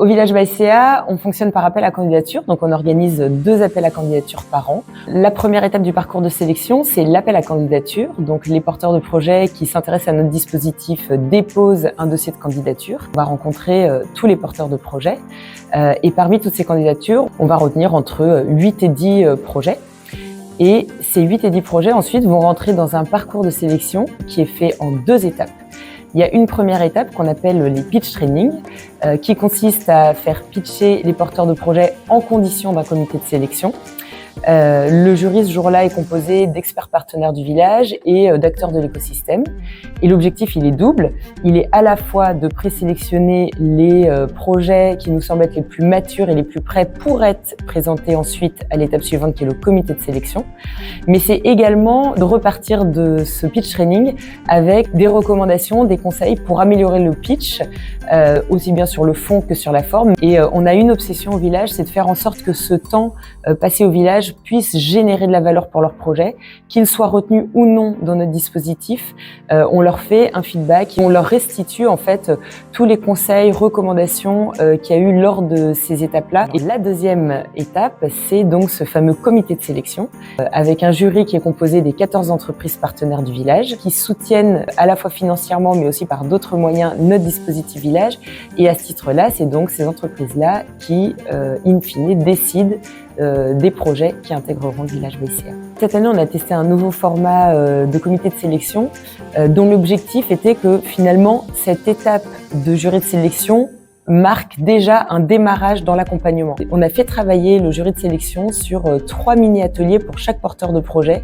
Au Village Baïséa, on fonctionne par appel à candidature, donc on organise 2 appels à candidature par an. La première étape du parcours de sélection, c'est l'appel à candidature. Donc les porteurs de projets qui s'intéressent à notre dispositif déposent un dossier de candidature. On va rencontrer tous les porteurs de projets et parmi toutes ces candidatures, on va retenir entre 8 et 10 projets. Et ces 8 et 10 projets ensuite vont rentrer dans un parcours de sélection qui est fait en 2 étapes. Il y a une première étape qu'on appelle les pitch training, qui consiste à faire pitcher les porteurs de projets en condition d'un comité de sélection. Le jury ce jour-là est composé d'experts partenaires du village et d'acteurs de l'écosystème. Et l'objectif, il est double. Il est à la fois de présélectionner les projets qui nous semblent être les plus matures et les plus prêts pour être présentés ensuite à l'étape suivante qui est le comité de sélection. Mais c'est également de repartir de ce pitch training avec des recommandations, des conseils pour améliorer le pitch, aussi bien sur le fond que sur la forme. Et on a une obsession au village, c'est de faire en sorte que ce temps passé au village puissent générer de la valeur pour leur projet, qu'ils soient retenus ou non dans notre dispositif. On leur fait un feedback, on leur restitue en fait tous les conseils, recommandations qu'il y a eu lors de ces étapes-là. Et la deuxième étape, c'est donc ce fameux comité de sélection avec un jury qui est composé des 14 entreprises partenaires du village qui soutiennent à la fois financièrement mais aussi par d'autres moyens notre dispositif village. Et à ce titre-là, c'est donc ces entreprises-là qui, in fine, décident des projets qui intégreront le Village Baïséa. Cette année, on a testé un nouveau format de comité de sélection dont l'objectif était que finalement, cette étape de jury de sélection marque déjà un démarrage dans l'accompagnement. On a fait travailler le jury de sélection sur 3 mini-ateliers pour chaque porteur de projet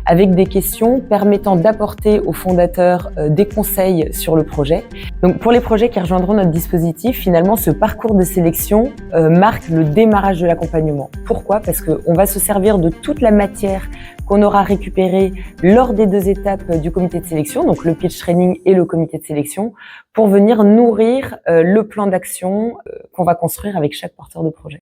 avec des questions permettant d'apporter aux fondateurs des conseils sur le projet. Donc pour les projets qui rejoindront notre dispositif, finalement ce parcours de sélection marque le démarrage de l'accompagnement. Pourquoi ? Parce qu'on va se servir de toute la matière qu'on aura récupérée lors des 2 étapes du comité de sélection, donc le pitch training et le comité de sélection, pour venir nourrir le plan d'action qu'on va construire avec chaque porteur de projet.